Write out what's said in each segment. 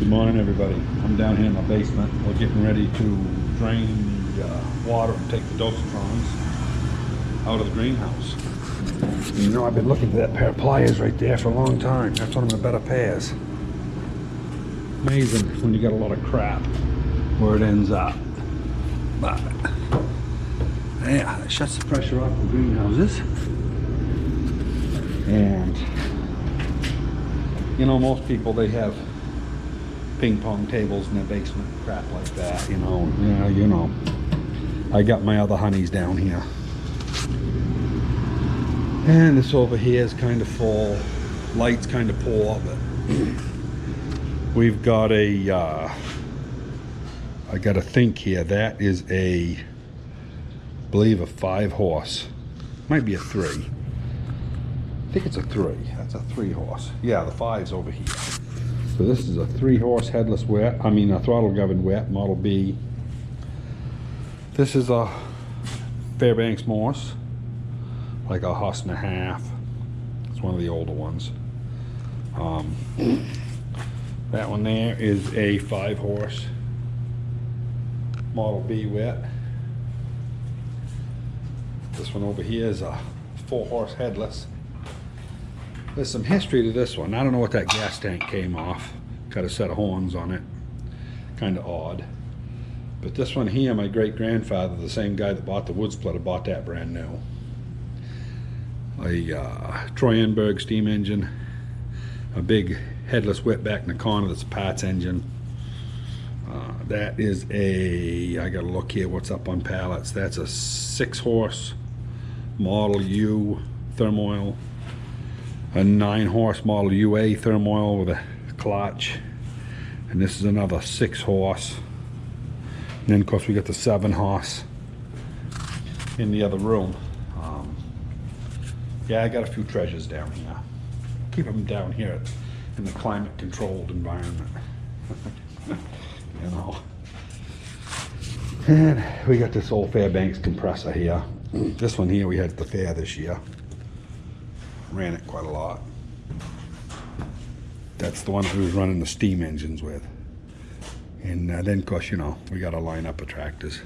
Morning, everybody. I'm down here in my basement. We're getting ready to drain the water and take the dosatrons out of the greenhouse. You know, I've been looking for that pair of pliers right there for a long time. That's one of my better pairs. Amazing when you got a lot of crap where it ends up. But yeah, it shuts the pressure off the greenhouses. And you know, most people, they have ping pong tables in their basement, crap like that, you know. Yeah, you know. I got my other honeys down here. And this over here is kind of full. Lights kind of poor, but we've got a, I got to think here, that is I believe a 5-horse. Might be a 3. I think it's a 3. That's a 3-horse. Yeah, the 5's over here. So this is a 3-horse headless wet. I mean a throttle governed wet, Model B. This is a Fairbanks Morse, like a horse and a half. It's one of the older ones. That one there is a 5-horse Model B wet. This one over here is a 4-horse headless. There's some history to this one. I don't know what that gas tank came off. Got a set of horns on it. Kind of odd. But this one here, my great-grandfather, the same guy that bought the wood splitter, bought that brand new. A Troy Enberg steam engine. A big headless wetback in the corner that's a parts engine. That is a, I gotta look here what's up on pallets. That's a 6-horse Model U thermoil. A 9-horse Model UA thermoil with a clutch, and this is another 6-horse. And then of course we got the 7-horse in the other room. Yeah, I got a few treasures down here. Keep them down here in the climate controlled environment. You know. And we got this old Fairbanks compressor here. This one here we had at the fair this year. Ran it quite a lot. That's the one that we was running the steam engines with. And then of course, you know, we got a lineup of tractors.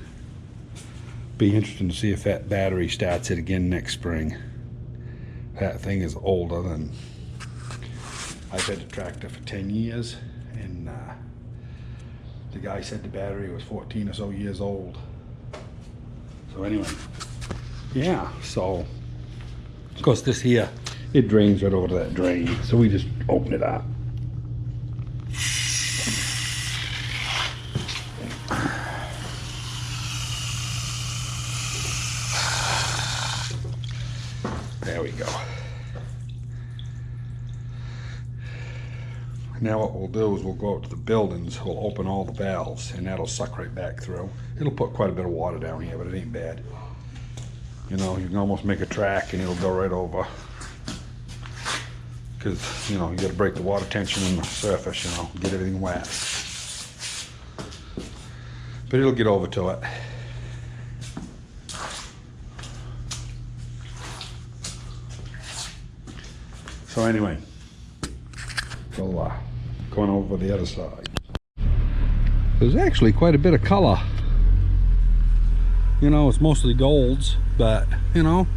Be interesting to see if that battery starts it again next spring. That thing is older than, I've had the tractor for 10 years, and the guy said the battery was 14 or so years old. So anyway, yeah, so of course this here, it drains right over to that drain, so we just open it up. There we go. Now what we'll do is we'll go out to the buildings, we'll open all the valves, and that'll suck right back through. It'll put quite a bit of water down here, but it ain't bad. You know, you can almost make a track and it'll go right over. Because, you know, you got to break the water tension in the surface, you know, get everything wet. But it'll get over to it. So anyway, we'll going over the other side. There's actually quite a bit of color. You know, it's mostly golds, but, you know,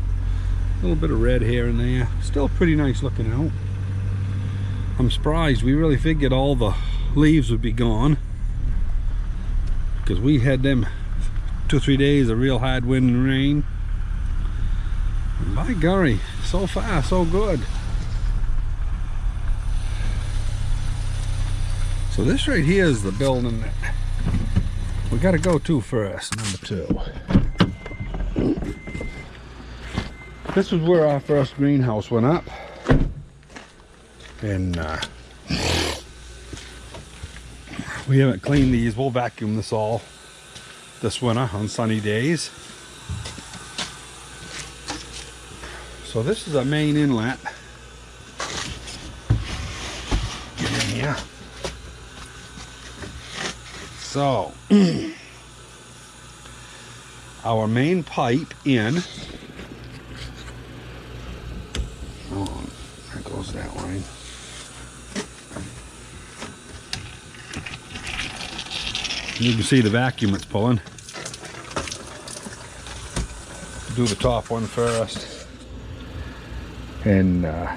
a little bit of red here and there. Still pretty nice looking out. I'm surprised. We really figured all the leaves would be gone, because we had them 2 or 3 days of real hard wind and rain. And by golly, so far so good. So this right here is the building that we got to go to first, number 2. This was where our first greenhouse went up. And we haven't cleaned these. We'll vacuum this all this winter on sunny days. So this is our main inlet. Get in here. So our main pipe in, oh, that goes that way. You can see the vacuum it's pulling. Do the top one first. And I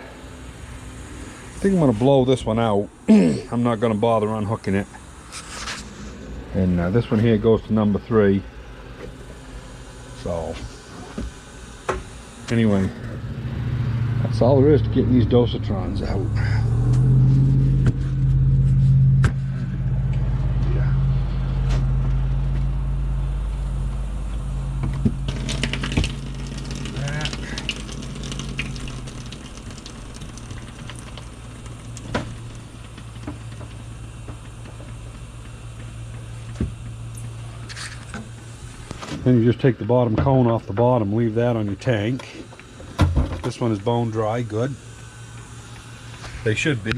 think I'm going to blow this one out. I'm not going to bother unhooking it. And this one here goes to number 3. So, anyway, that's all there is to getting these Dosatrons out. Then you just take the bottom cone off the bottom, leave that on your tank. This one is bone dry, good. They should be,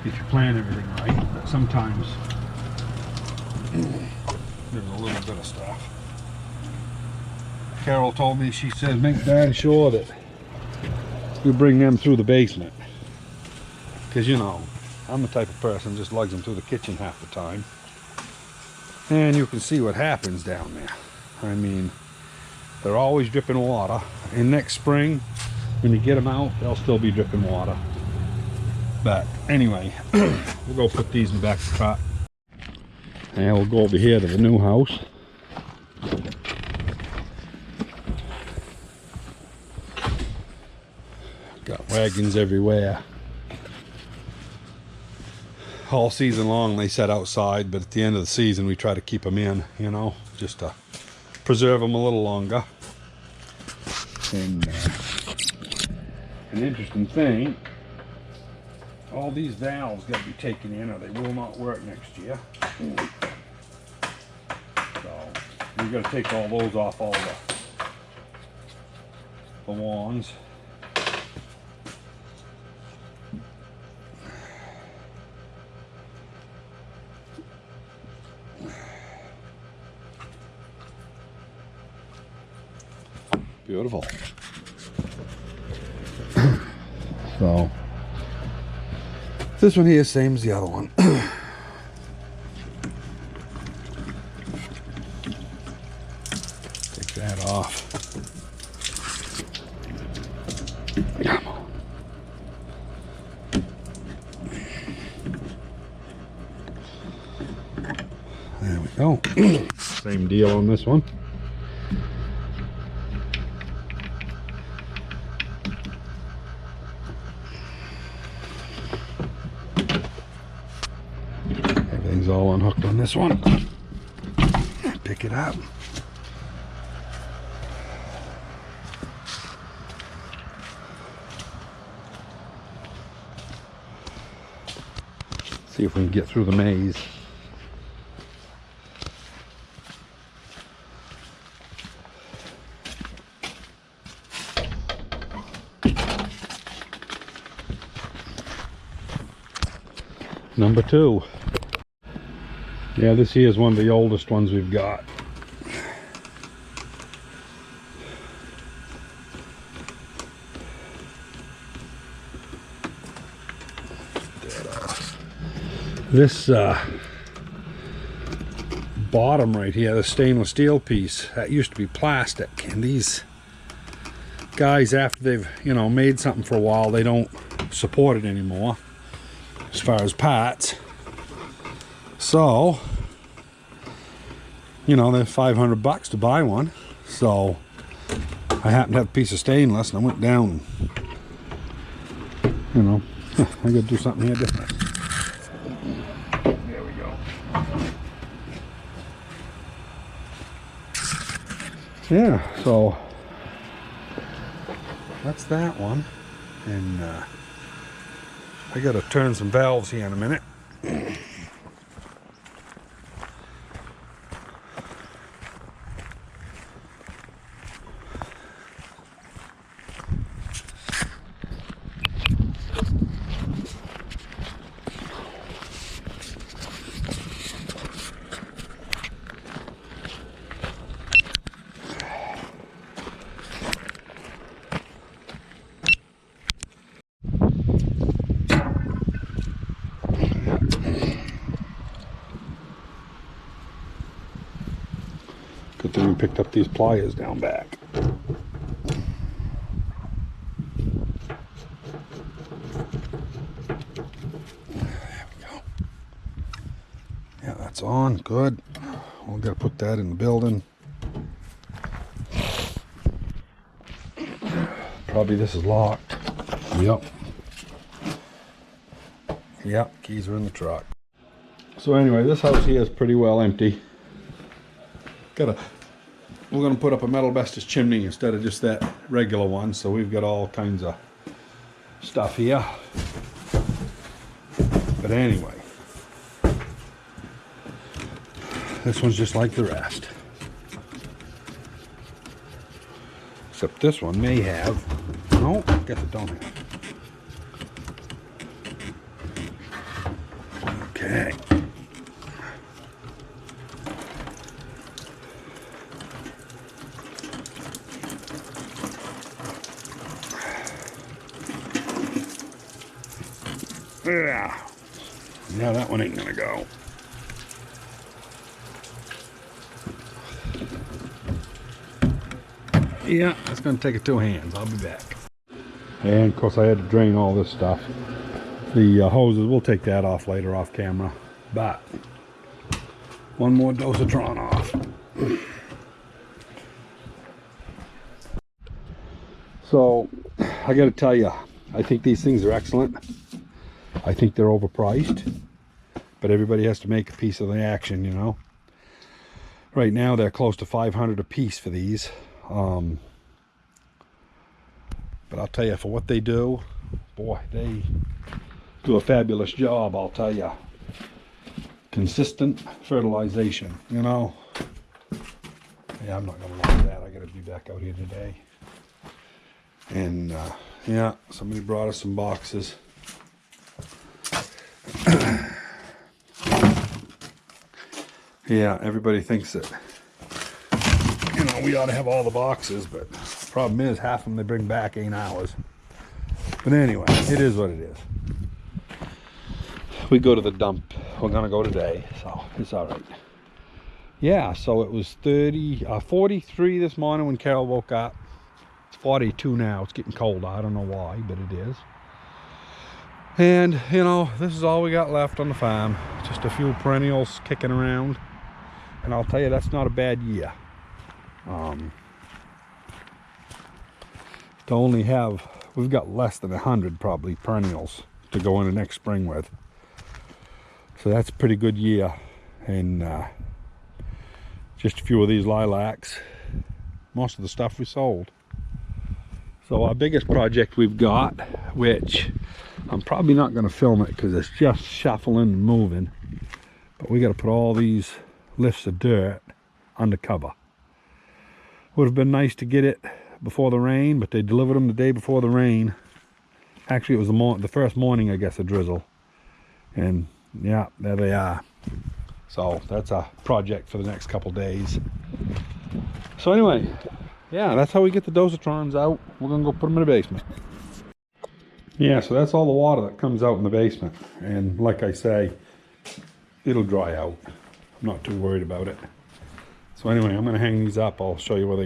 if you plan everything right, but sometimes there's a little bit of stuff. Carol told me, she says, make darn sure that you bring them through the basement. Because, you know, I'm the type of person that just lugs them through the kitchen half the time. And you can see what happens down there. I mean, they're always dripping water. And next spring, when you get them out, they'll still be dripping water. But anyway, we'll go put these in the back of the truck. And we'll go over here to the new house. Got wagons everywhere. All season long they set outside, but at the end of the season we try to keep them in, you know, just to preserve them a little longer. And an interesting thing, all these valves got to be taken in or they will not work next year. So we've got to take all those off all the wands. Beautiful. So this one here is same as the other one. Take that off. Come on. There we go. Same deal on this one. Everything's all unhooked on this one. Pick it up. See if we can get through the maze. Number 2. Yeah, this here is one of the oldest ones we've got. This bottom right here, the stainless steel piece, that used to be plastic, and these guys, after they've, you know, made something for a while, they don't support it anymore as far as parts. So, you know, they're $500 to buy one. So I happened to have a piece of stainless, and I went down, you know, I gotta do something here different. There we go. Yeah, so that's that one. And I gotta turn some valves here in a minute. Good thing we picked up these pliers down back. There we go. Yeah, that's on. Good. We've got to put that in the building. Probably this is locked. Yep. Yep, keys are in the truck. So anyway, this house here is pretty well empty. We're gonna put up a metal asbestos chimney instead of just that regular one. So we've got all kinds of stuff here. But anyway, this one's just like the rest. Except this one may have, no, I guess it don't have. Okay. Yeah. Yeah, that one ain't gonna go. Yeah, it's gonna take it two hands. I'll be back. And of course I had to drain all this stuff. The hoses, we'll take that off later off camera. But one more Dosatron off. So I gotta tell you, I think these things are excellent. I think they're overpriced, but everybody has to make a piece of the action, you know. Right now they're close to 500 a piece for these. But I'll tell you, for what they do, boy, they do a fabulous job, I'll tell you. Consistent fertilization, you know. Yeah, I'm not gonna like that. I gotta be back out here today. And yeah, somebody brought us some boxes. Yeah, everybody thinks that, you know, we ought to have all the boxes, but the problem is half of them they bring back ain't ours. But anyway, it is what it is. We go to the dump. We're gonna go today, so it's all right. Yeah, so it was 43 this morning when Carol woke up. It's 42 now. It's getting colder. I don't know why, but it is. And you know, this is all we got left on the farm. Just a few perennials kicking around. And I'll tell you, that's not a bad year. To only have, we've got less than 100 probably perennials to go into next spring with. So that's a pretty good year. And just a few of these lilacs. Most of the stuff we sold. So our biggest project we've got, which I'm probably not going to film it because it's just shuffling and moving, but we got to put all these lifts of dirt under cover. Would have been nice to get it before the rain, but they delivered them the day before the rain. Actually, it was the first morning, I guess, a drizzle. And yeah, there they are. So that's a project for the next couple days. So anyway, yeah, that's how we get the Dosatrons out. We're gonna go put them in the basement. Yeah, so that's all the water that comes out in the basement. And like I say, it'll dry out. I'm not too worried about it. So anyway, I'm gonna hang these up. I'll show you where they,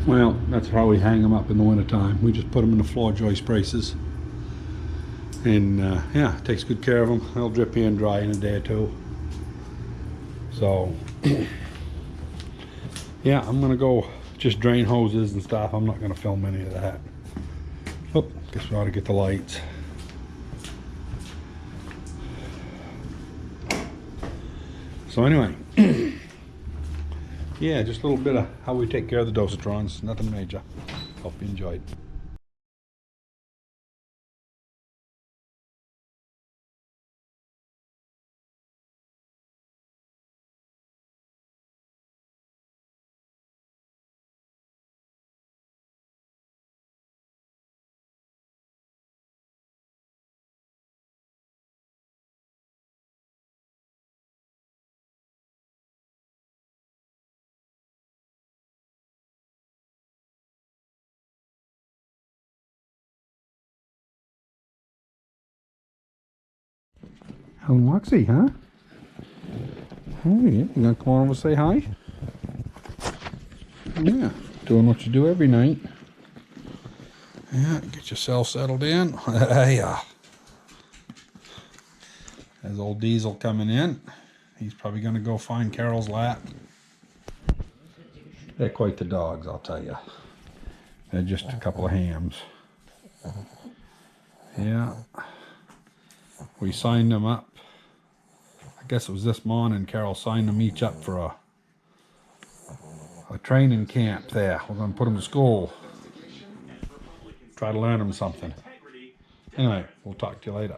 well, that's how we hang them up in the wintertime. We just put them in the floor joist braces. And yeah, it takes good care of them. They'll drip in dry in a day or two. So yeah, I'm gonna go just drain hoses and stuff. I'm not gonna film any of that. Oh, guess we ought to get the lights. So anyway, yeah, just a little bit of how we take care of the Dosatrons. Nothing major. Hope you enjoyed. Helen Waxy, huh? Oh yeah, you gonna come on over and say hi? Yeah, doing what you do every night. Yeah, get yourself settled in. Yeah. There's old Diesel coming in. He's probably going to go find Carol's lap. They're quite the dogs, I'll tell you. They're just a couple of hams. Yeah. We signed them up. I guess it was this morning. Carol signed them each up for a training camp there. We're going to put them to school. Try to learn them something. Anyway, we'll talk to you later.